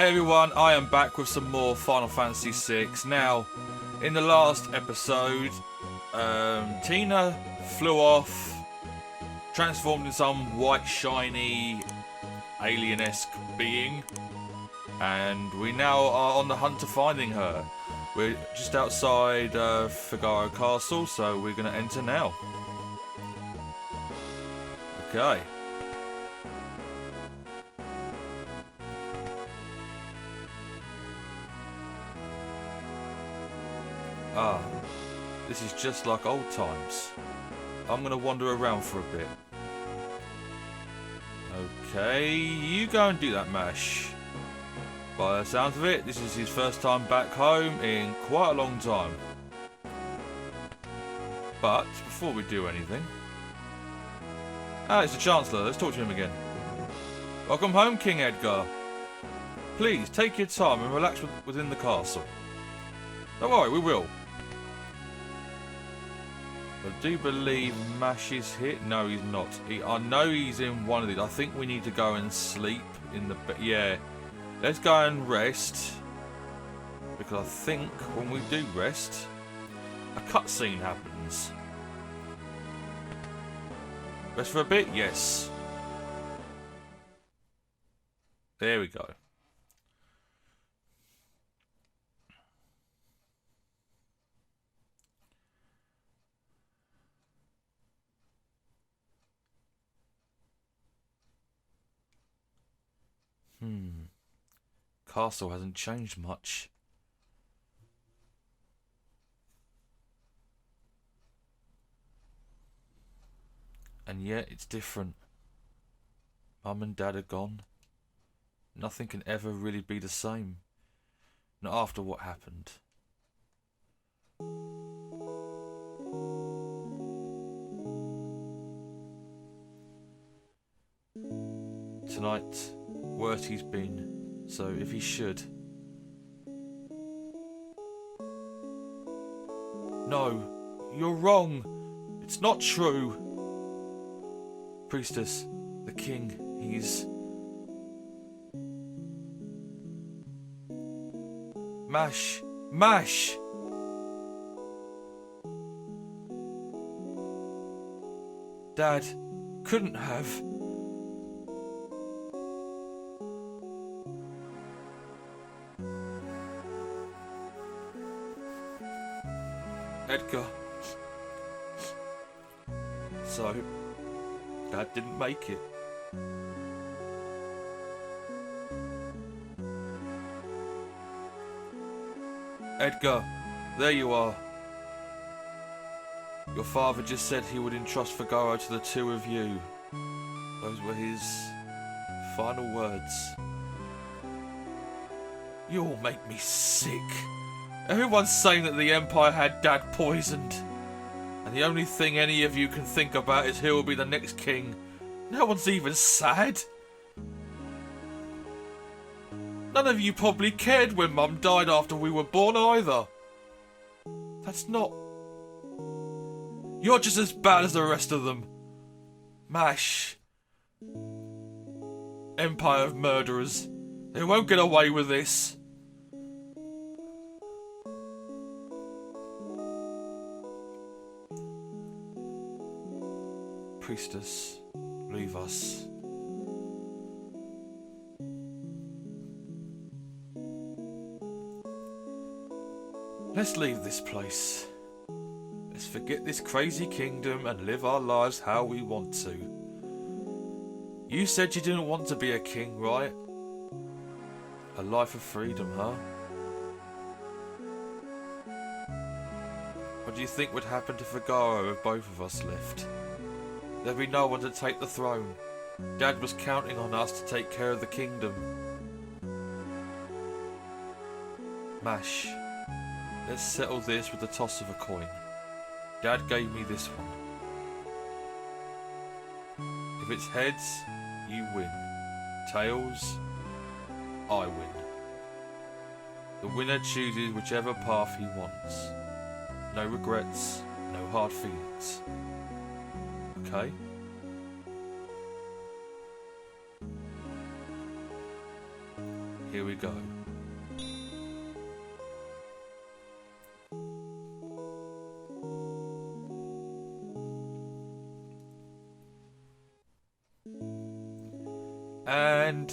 Hey everyone, I am back with some more Final Fantasy VI. Now, in the last episode, Tina flew off, transformed in some white, shiny, alien-esque being, and we now are on the hunt to finding her. We're just outside Figaro Castle, so we're going to enter now. Okay. Ah, this is just like old times. I'm going to wander around for a bit. Okay, you go and do that, Mash. By the sounds of it, this is his first time back home in quite a long time. But, before we do anything... Ah, it's the Chancellor. Let's talk to him again. Welcome home, King Edgar. Please, take your time and relax within the castle. Don't worry, we will. I do believe Mash is hit. No, he's not. I know he's in one of these. I think we need to go and sleep in the bed. Yeah. Let's go and rest. Because I think when we do rest, a cutscene happens. Rest for a bit? Yes. There we go. Castle hasn't changed much. And yet it's different. Mum and Dad are gone. Nothing can ever really be the same. Not after what happened. Tonight, worse he's been. So if he should... No, you're wrong. It's not true. Priestess, the king, he's... Mash! Mash! Dad couldn't have... Edgar. So, Dad didn't make it. Edgar, there you are. Your father just said he would entrust Figaro to the two of you. Those were his final words. You all make me sick. Everyone's saying that the Empire had Dad poisoned. And the only thing any of you can think about is who will be the next king. No one's even sad. None of you probably cared when Mum died after we were born either. That's not... You're just as bad as the rest of them. Mash. Empire of murderers. They won't get away with this. Priestess, leave us. Let's leave this place. Let's forget this crazy kingdom and live our lives how we want to. You said you didn't want to be a king, right? A life of freedom, huh? What do you think would happen to Figaro if both of us left? There'd be no one to take the throne. Dad was counting on us to take care of the kingdom. Mash, let's settle this with the toss of a coin. Dad gave me this one. If it's heads, you win. Tails, I win. The winner chooses whichever path he wants. No regrets, no hard feelings. Okay. Here we go. And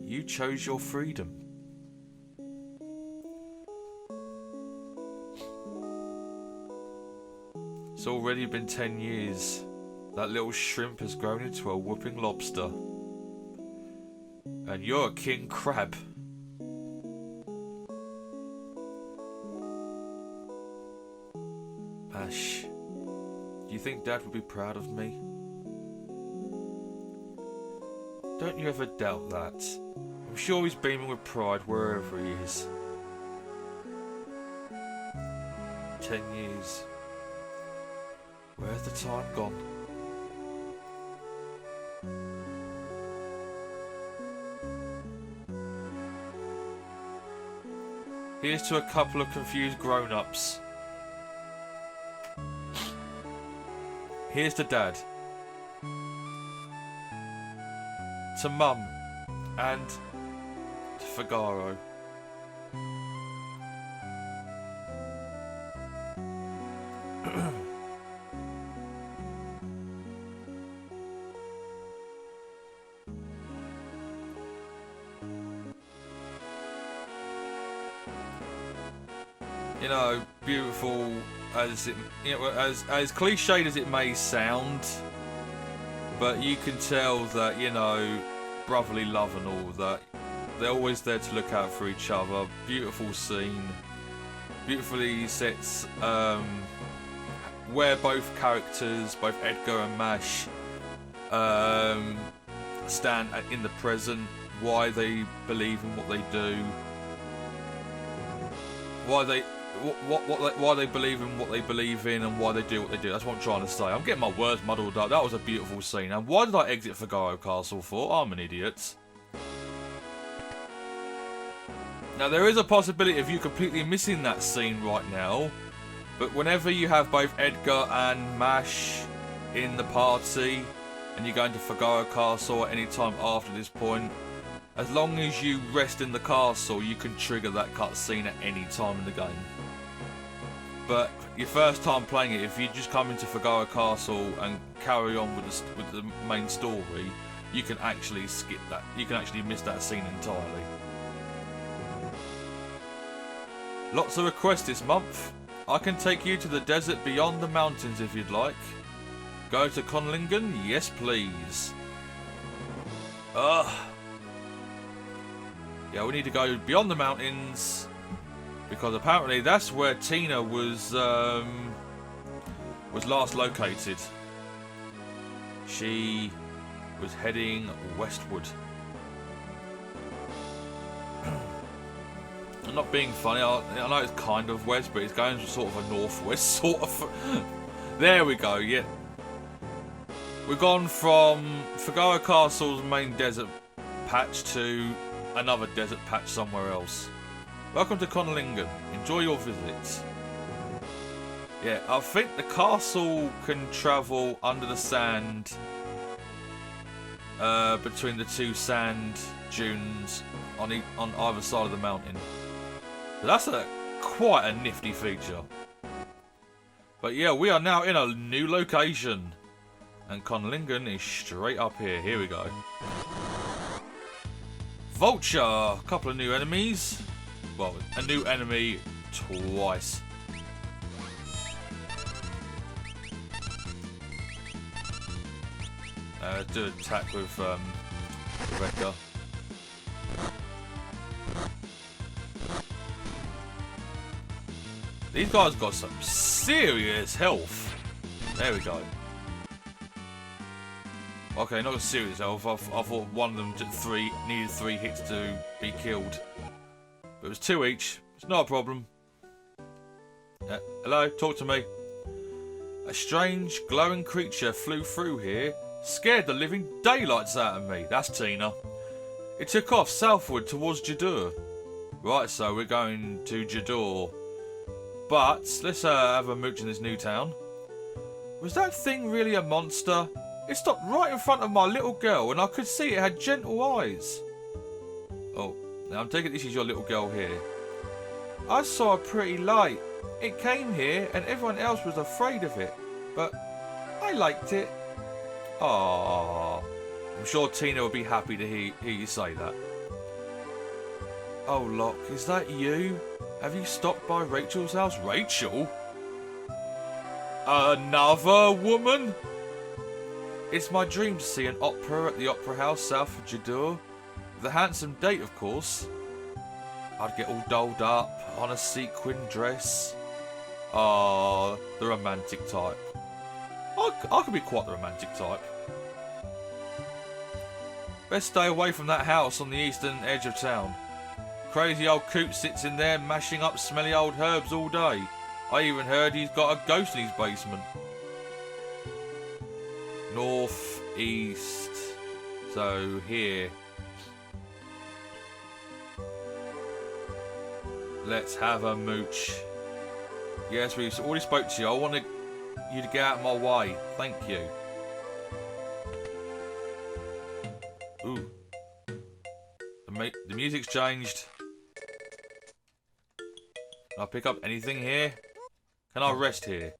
you chose your freedom. It's already been 10 years. That little shrimp has grown into a whooping lobster. And you're a king crab. Ash, do you think Dad would be proud of me? Don't you ever doubt that. I'm sure he's beaming with pride wherever he is. 10 years. Where's the time gone? Here's to a couple of confused grown-ups. Here's to Dad. To Mum. And to Figaro. You know, beautiful as it, you know, as cliched as it may sound, but you can tell that, you know, brotherly love and all that. They're always there to look out for each other. Beautiful scene, beautifully sets where both characters, both Edgar and Mash, stand in the present. Why they believe in what they do. Why they believe in what they believe in, and why they do what they do. That's what I'm trying to say. I'm getting my words muddled up. That was a beautiful scene. And why did I exit Figaro Castle for? I'm an idiot. Now, there is a possibility of you completely missing that scene right now. But whenever you have both Edgar and Mash in the party, and you go into Figaro Castle at any time after this point, as long as you rest in the castle, you can trigger that cutscene at any time in the game. But your first time playing it, if you just come into Figaro Castle and carry on with the main story, you can actually skip that. You can actually miss that scene entirely. Lots of requests this month. I can take you to the desert beyond the mountains if you'd like. Go to Conlingen? Yes, please. Yeah, we need to go beyond the mountains, because apparently that's where Tina was last located. She was heading westward. I'm not being funny. I know it's kind of west, but it's going sort of a northwest sort of. There we go. Yeah, we've gone from Figaro Castle's main desert patch to another desert patch somewhere else. Welcome to Conlingen. Enjoy your visit. Yeah, I think the castle can travel under the sand between the two sand dunes on either side of the mountain. So that's quite a nifty feature. But yeah, we are now in a new location, and Conlingen is straight up here. Here we go. Vulture, a couple of new enemies. Well, a new enemy twice. Do an attack with Rebecca. These guys got some serious health. There we go. Okay, not serious health. I thought one of them needed 3 hits to be killed. But it was 2 each. It's not a problem. Hello, talk to me. A strange, glowing creature flew through here, scared the living daylights out of me. That's Tina. It took off southward towards Jadur. Right, so we're going to Jadur. But let's have a mooch in this new town. Was that thing really a monster? It stopped right in front of my little girl, and I could see it had gentle eyes. Oh, Now I'm taking this is your little girl here. I saw a pretty light. It came here and everyone else was afraid of it. But I liked it. Aww. I'm sure Tina would be happy to hear you say that. Oh, Locke, is that you? Have you stopped by Rachel's house? Rachel? Another woman? It's my dream to see an opera at the Opera House south of Jadur. With a handsome date, of course. I'd get all dolled up on a sequin dress. Ah, the romantic type. I could be quite the romantic type. Best stay away from that house on the eastern edge of town. Crazy old coot sits in there mashing up smelly old herbs all day. I even heard he's got a ghost in his basement. North, east. So here. Let's have a mooch. Yes, we already spoke to you. I want you to get out of my way. Thank you. Ooh. The music's changed. Can I pick up anything here? Can I rest here?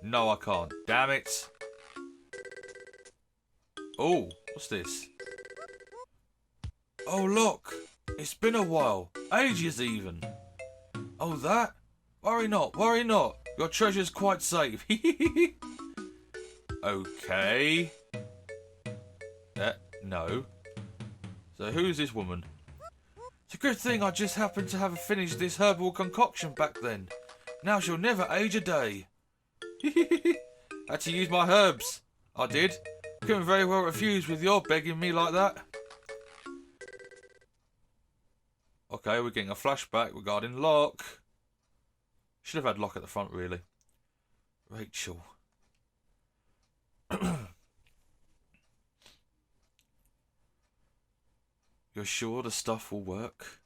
No, I can't. Damn it. Oh, what's this? Oh, look. It's been a while. Ages even. Oh, that? Worry not, worry not. Your treasure's quite safe. Okay. No. So who's this woman? It's a good thing I just happened to have finished this herbal concoction back then. Now she'll never age a day. Had to use my herbs. I did. Couldn't very well refuse with your begging me like that. Okay, we're getting a flashback regarding Locke. Should have had Locke at the front, really. Rachel. You're sure the stuff will work?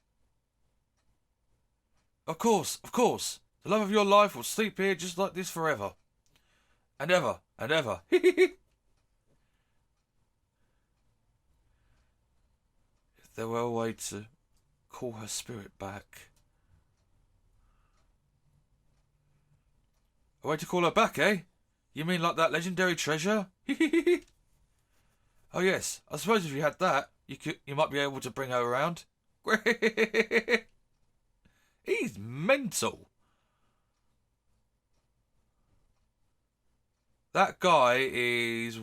Of course, of course. The love of your life will sleep here just like this forever. And ever, and ever. If there were a way to call her spirit back. A way to call her back, eh? You mean like that legendary treasure? Oh yes, I suppose if you had that, you might be able to bring her around. He's mental. That guy is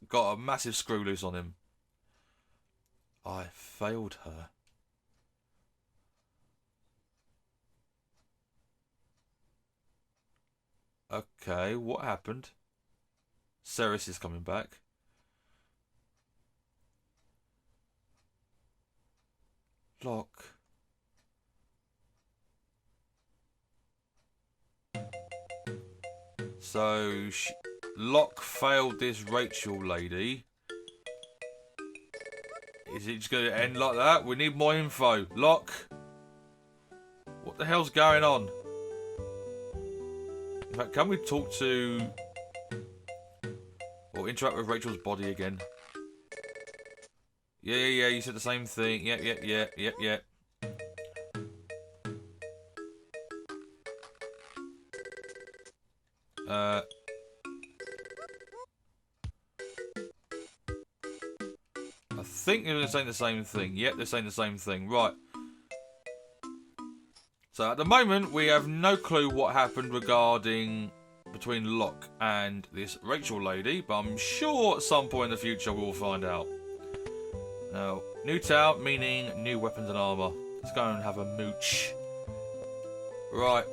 got a massive screw loose on him. I failed her. Okay, what happened? Ceres is coming back. Locke. So, Locke failed this Rachel lady. Is it just going to end like that? We need more info. Locke. What the hell's going on? In fact, can we talk to... or interact with Rachel's body again? Yeah, you said the same thing. Yep. I think they're saying the same thing. Yep, they're saying the same thing. Right. So at the moment, we have no clue what happened regarding between Locke and this Rachel lady, but I'm sure at some point in the future we'll find out. Now, new town, meaning new weapons and armour. Let's go and have a mooch. Right.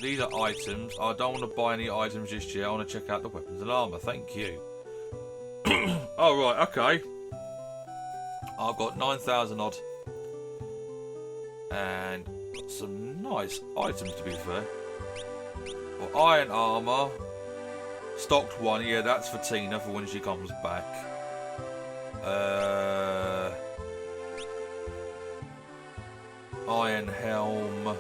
These are items. I don't want to buy any items just yet. I want to check out the weapons and armour. Thank you. Oh, right, okay. I've got 9,000 odd. And got some nice items, to be fair. Well, iron armour. Stocked one. Yeah, that's for Tina for when she comes back. Iron helm.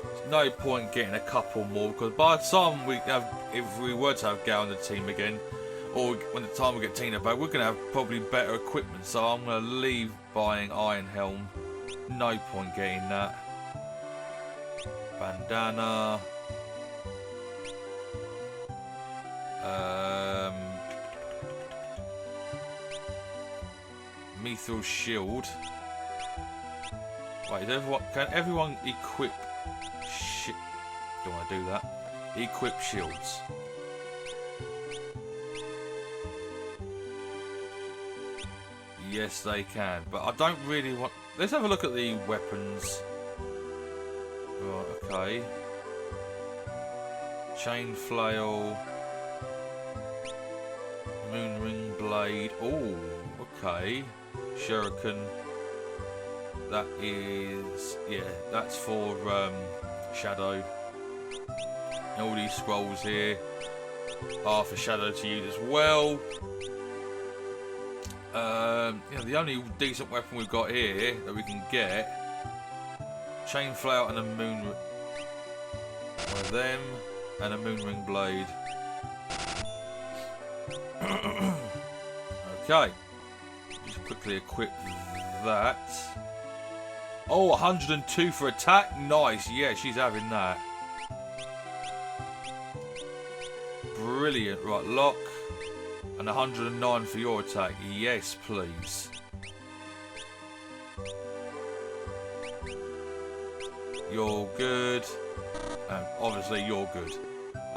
There's no point getting a couple more because by the time we have, if we were to have Gal on the team again, or when the time we get Tina back, we're going to have probably better equipment. So I'm going to leave buying Iron Helm. No point getting that. Bandana. Mithril shield. Wait, can everyone equip shit? Don't want to do that. Equip shields. Yes, they can, but I don't really want. Let's have a look at the weapons. Right, okay. Chain flail. Moonring blade. Oh, okay. Shuriken. That is, yeah, that's for Shadow. And all these scrolls here are for Shadow to use as well. You know, the only decent weapon we've got here that we can get, chain flail and a moon, one of them, and a moonring blade. Okay, just quickly equip that. Oh, 102 for attack. Nice. Yeah, she's having that. Brilliant. Right, lock. And 109 for your attack. Yes, please. You're good. And obviously you're good.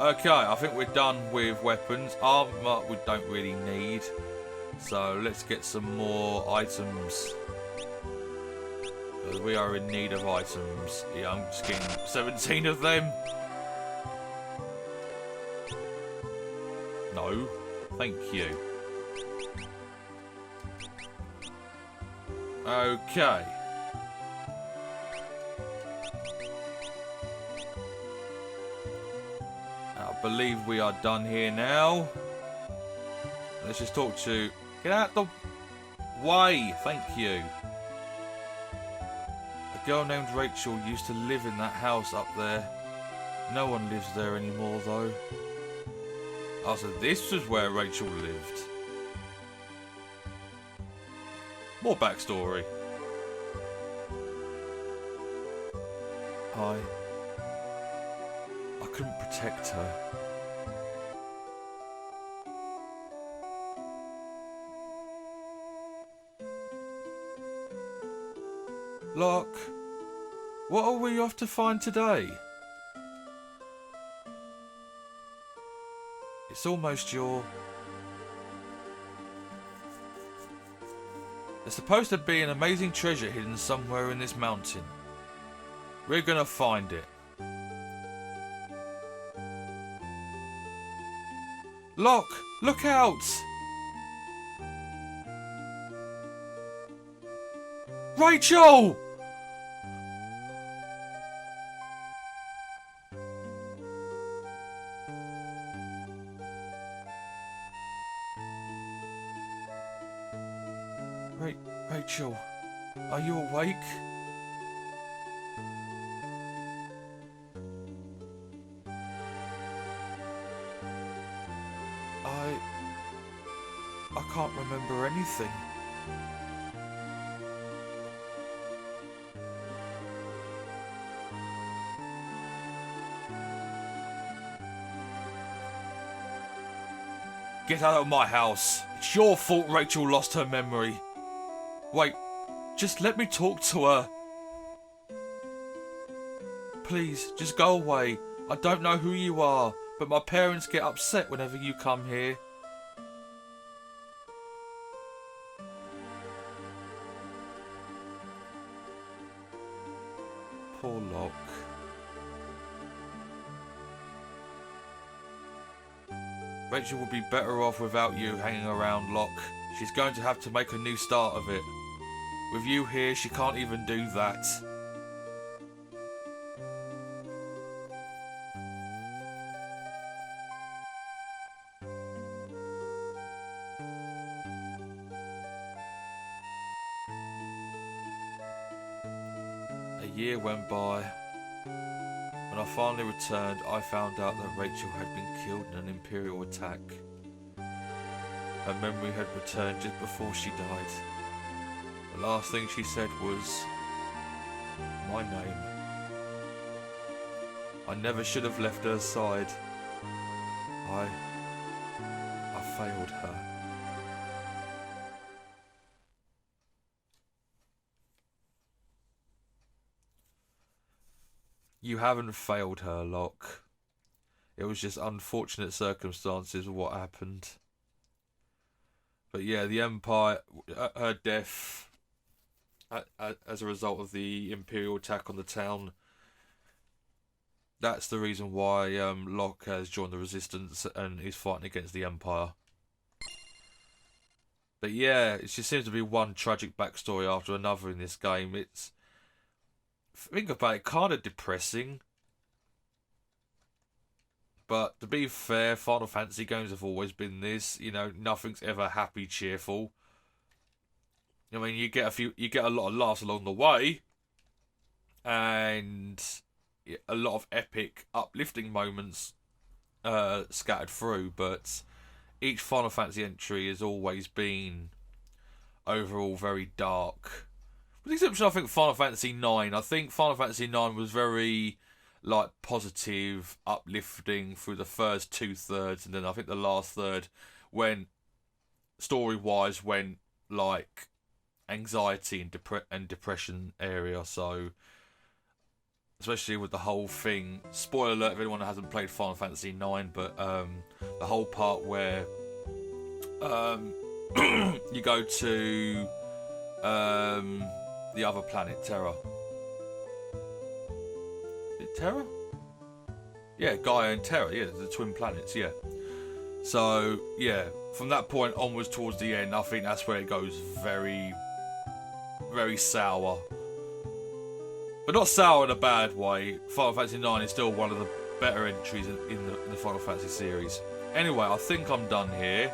Okay, I think we're done with weapons. Armor we don't really need. So let's get some more items. Because we are in need of items. Yeah, I'm just getting 17 of them. No. Thank you. Okay. I believe we are done here now. Let's just talk to... Get out the way. Thank you. A girl named Rachel used to live in that house up there. No one lives there anymore, though. Oh, so this was where Rachel lived. More backstory. I couldn't protect her. Locke, what are we off to find today? It's almost your... There's supposed to be an amazing treasure hidden somewhere in this mountain. We're gonna find it. Locke, look out! Rachel! Rachel, are you awake? I can't remember anything. Get out of my house. It's your fault Rachel lost her memory. Wait, just let me talk to her. Please, just go away. I don't know who you are, but my parents get upset whenever you come here. Poor Locke. Rachel will be better off without you hanging around, Locke. She's going to have to make a new start of it. With you here, she can't even do that. A year went by. When I finally returned, I found out that Rachel had been killed in an Imperial attack. Her memory had returned just before she died. The last thing she said was my name. I never should have left her side. I failed her. You haven't failed her, Locke. It was just unfortunate circumstances of what happened. But yeah, the Empire, her death, as a result of the Imperial attack on the town, that's the reason why Locke has joined the Resistance and is fighting against the Empire. But yeah, it just seems to be one tragic backstory after another in this game. It's, think about it, kind of depressing. But to be fair, Final Fantasy games have always been this. You know, nothing's ever happy, cheerful. I mean, you get a lot of laughs along the way, and a lot of epic, uplifting moments scattered through. But each Final Fantasy entry has always been overall very dark. With the exception, I think Final Fantasy IX. I think Final Fantasy IX was very like positive, uplifting through the first 2/3, and then I think the last third, when story-wise, went like anxiety and depression area. So, especially with the whole thing. Spoiler alert if anyone hasn't played Final Fantasy IX, but the whole part where you go to the other planet, Terra. Is it Terra? Yeah, Gaia and Terra. Yeah, the twin planets. Yeah. So yeah, from that point onwards towards the end, I think that's where it goes very, very sour. But not sour in a bad way. Final Fantasy IX is still one of the better entries in the Final Fantasy series. Anyway, I think I'm done here.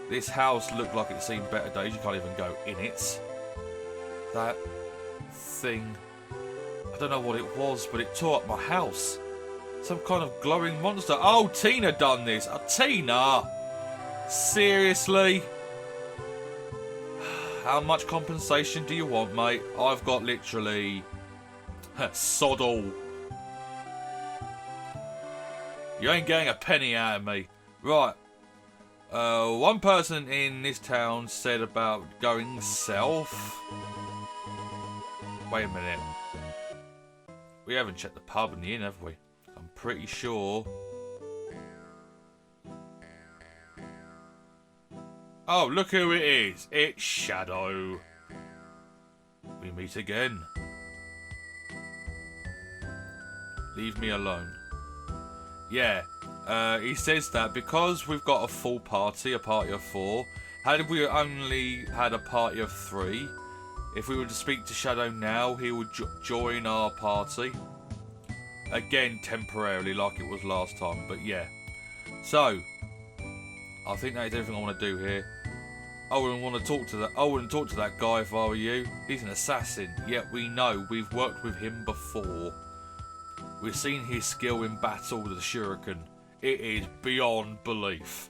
This house looked like it's seen better days. You can't even go in it. That thing, I don't know what it was, but it tore up my house. Some kind of glowing monster. Oh, Tina done this. Tina! Seriously? How much compensation do you want, mate? I've got literally sod all. You ain't getting a penny out of me. Right. One person in this town said about going south. Wait a minute. We haven't checked the pub and the inn, have we? I'm pretty sure. Oh, look who it is. It's Shadow. We meet again. Leave me alone. Yeah, he says that because we've got a full party, a party of 4. Had we only had a party of 3, if we were to speak to Shadow now, he would join our party. Again, temporarily, like it was last time, but yeah. So, I think that is everything I want to do here. I wouldn't want to talk to that. I wouldn't talk to that guy if I were you. He's an assassin. Yet we know we've worked with him before. We've seen his skill in battle with the shuriken. It is beyond belief.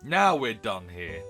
Now we're done here.